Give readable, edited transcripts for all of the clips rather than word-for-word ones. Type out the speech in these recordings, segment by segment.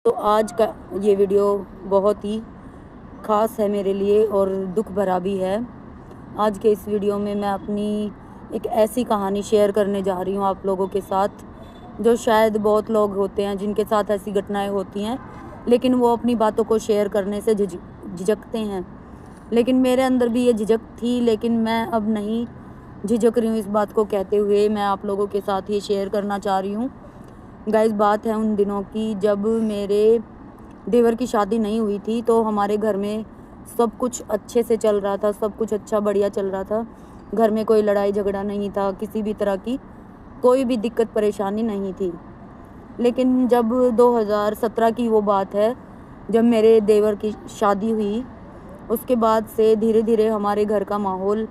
तो आज का ये वीडियो बहुत ही ख़ास है मेरे लिए और दुख भरा भी है। आज के इस वीडियो में मैं अपनी एक ऐसी कहानी शेयर करने जा रही हूँ आप लोगों के साथ, जो शायद बहुत लोग होते हैं जिनके साथ ऐसी घटनाएं होती हैं, लेकिन वो अपनी बातों को शेयर करने से झिझकते हैं। लेकिन मेरे अंदर भी ये झिझक थी, लेकिन मैं अब नहीं झिझक रही हूँ इस बात को कहते हुए। मैं आप लोगों के साथ ये शेयर करना चाह रही हूँ। गाइस, बात है उन दिनों की जब मेरे देवर की शादी नहीं हुई थी, तो हमारे घर में सब कुछ अच्छे से चल रहा था, सब कुछ अच्छा बढ़िया चल रहा था। घर में कोई लड़ाई झगड़ा नहीं था, किसी भी तरह की कोई भी दिक्कत परेशानी नहीं थी। लेकिन जब 2017 की वो बात है, जब मेरे देवर की शादी हुई, उसके बाद से धीरे धीरे हमारे घर का माहौल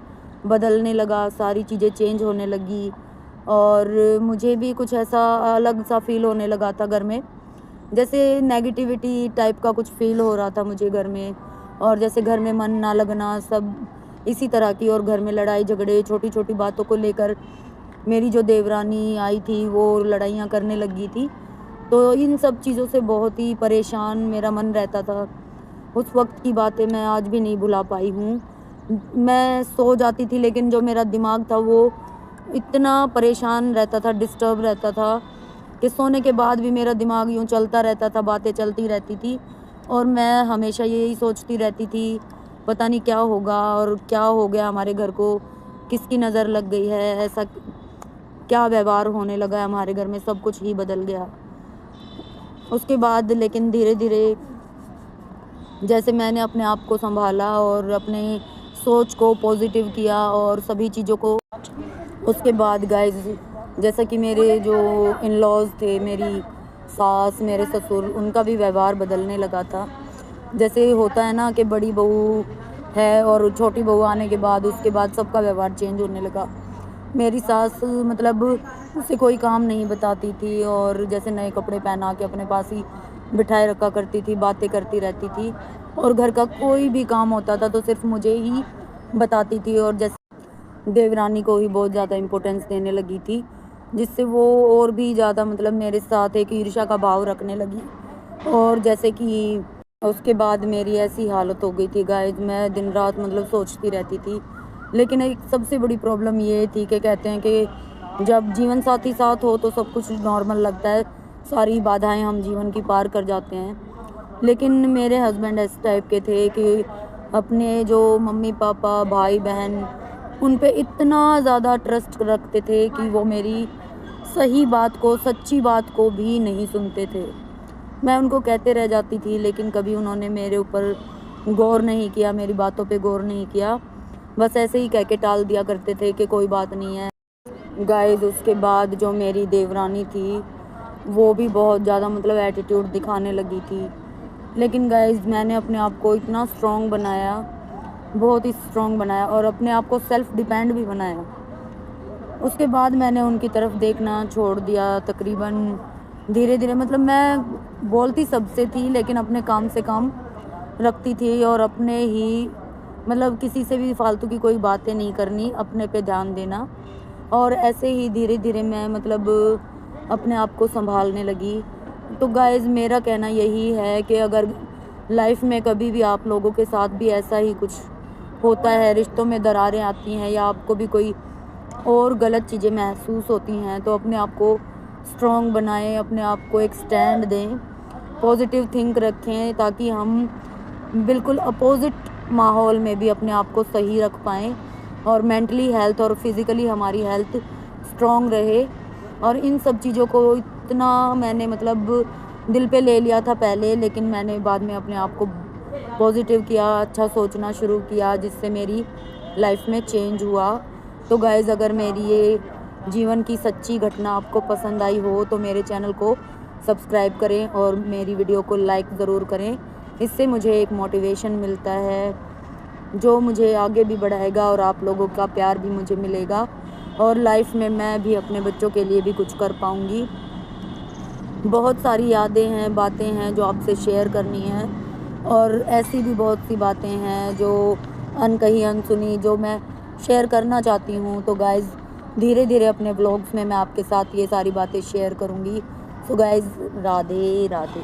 बदलने लगा, सारी चीज़ें चेंज होने लगी और मुझे भी कुछ ऐसा अलग सा फील होने लगा था घर में, जैसे नेगेटिविटी टाइप का कुछ फील हो रहा था मुझे घर में। और जैसे घर में मन ना लगना, सब इसी तरह की, और घर में लड़ाई झगड़े छोटी छोटी बातों को लेकर मेरी जो देवरानी आई थी वो लड़ाइयाँ करने लगी थी। तो इन सब चीज़ों से बहुत ही परेशान मेरा मन रहता था। उस वक्त की बातें मैं आज भी नहीं भुला पाई हूँ। मैं सो जाती थी, लेकिन जो मेरा दिमाग था वो इतना परेशान रहता था, डिस्टर्ब रहता था कि सोने के बाद भी मेरा दिमाग यूँ चलता रहता था, बातें चलती रहती थी और मैं हमेशा यही सोचती रहती थी, पता नहीं क्या होगा और क्या हो गया हमारे घर को, किसकी नज़र लग गई है, ऐसा क्या व्यवहार होने लगा है हमारे घर में, सब कुछ ही बदल गया। उसके बाद लेकिन धीरे धीरे जैसे मैंने अपने आप को संभाला और अपने सोच को पॉजिटिव किया और सभी चीज़ों को, उसके बाद गाइस, जैसा कि मेरे जो इन लॉज थे, मेरी सास, मेरे ससुर, उनका भी व्यवहार बदलने लगा था। जैसे होता है ना कि बड़ी बहू है और छोटी बहू आने के बाद उसके बाद सबका व्यवहार चेंज होने लगा। मेरी सास मतलब उसे कोई काम नहीं बताती थी और जैसे नए कपड़े पहना के अपने पास ही बिठाए रखा करती थी, बातें करती रहती थी और घर का कोई भी काम होता था तो सिर्फ मुझे ही बताती थी और जैसे देवरानी को ही बहुत ज़्यादा इम्पोर्टेंस देने लगी थी, जिससे वो और भी ज़्यादा मतलब मेरे साथ एक ईर्ष्या का भाव रखने लगी। और जैसे कि उसके बाद मेरी ऐसी हालत हो गई थी गाइस, मैं दिन रात मतलब सोचती रहती थी। लेकिन एक सबसे बड़ी प्रॉब्लम ये थी कि कहते हैं कि जब जीवन साथी साथ हो तो सब कुछ नॉर्मल लगता है, सारी बाधाएं हम जीवन की पार कर जाते हैं। लेकिन मेरे हस्बैंड इस टाइप के थे कि अपने जो मम्मी पापा भाई बहन, उन पे इतना ज़्यादा ट्रस्ट रखते थे कि वो मेरी सही बात को, सच्ची बात को भी नहीं सुनते थे। मैं उनको कहते रह जाती थी, लेकिन कभी उन्होंने मेरे ऊपर गौर नहीं किया, मेरी बातों पे गौर नहीं किया, बस ऐसे ही कह के टाल दिया करते थे कि कोई बात नहीं है। गाइस, उसके बाद जो मेरी देवरानी थी वो भी बहुत ज़्यादा मतलब एटीट्यूड दिखाने लगी थी। लेकिन गाइस, मैंने अपने आप को इतना स्ट्रॉन्ग बनाया, बहुत ही स्ट्रॉन्ग बनाया और अपने आप को सेल्फ डिपेंड भी बनाया। उसके बाद मैंने उनकी तरफ देखना छोड़ दिया तकरीबन धीरे धीरे। मतलब मैं बोलती सबसे थी, लेकिन अपने काम से काम रखती थी और अपने ही मतलब किसी से भी फालतू की कोई बातें नहीं करनी, अपने पे ध्यान देना। और ऐसे ही धीरे धीरे मैं मतलब अपने आप को संभालने लगी। तो गाइज़, मेरा कहना यही है कि अगर लाइफ में कभी भी आप लोगों के साथ भी ऐसा ही कुछ होता है, रिश्तों में दरारें आती हैं या आपको भी कोई और गलत चीज़ें महसूस होती हैं, तो अपने आप को स्ट्रॉन्ग बनाएं, अपने आप को एक स्टैंड दें, पॉजिटिव थिंक रखें, ताकि हम बिल्कुल अपोजिट माहौल में भी अपने आप को सही रख पाएँ और मेंटली हेल्थ और फिज़िकली हमारी हेल्थ स्ट्रॉन्ग रहे। और इन सब चीज़ों को इतना मैंने मतलब दिल पे ले लिया था पहले, लेकिन मैंने बाद में अपने आप को पॉजिटिव किया, अच्छा सोचना शुरू किया, जिससे मेरी लाइफ में चेंज हुआ। तो गाइज़, अगर मेरी ये जीवन की सच्ची घटना आपको पसंद आई हो तो मेरे चैनल को सब्सक्राइब करें और मेरी वीडियो को लाइक ज़रूर करें। इससे मुझे एक मोटिवेशन मिलता है जो मुझे आगे भी बढ़ाएगा और आप लोगों का प्यार भी मुझे मिलेगा और लाइफ में मैं भी अपने बच्चों के लिए भी कुछ कर पाऊँगी। बहुत सारी यादें हैं, बातें हैं जो आपसे शेयर करनी है और ऐसी भी बहुत सी बातें हैं जो अनकही अनसुनी, जो मैं शेयर करना चाहती हूँ। तो गाइज़, धीरे धीरे अपने व्लॉग्स में मैं आपके साथ ये सारी बातें शेयर करूँगी। So guys, Radhe Radhe.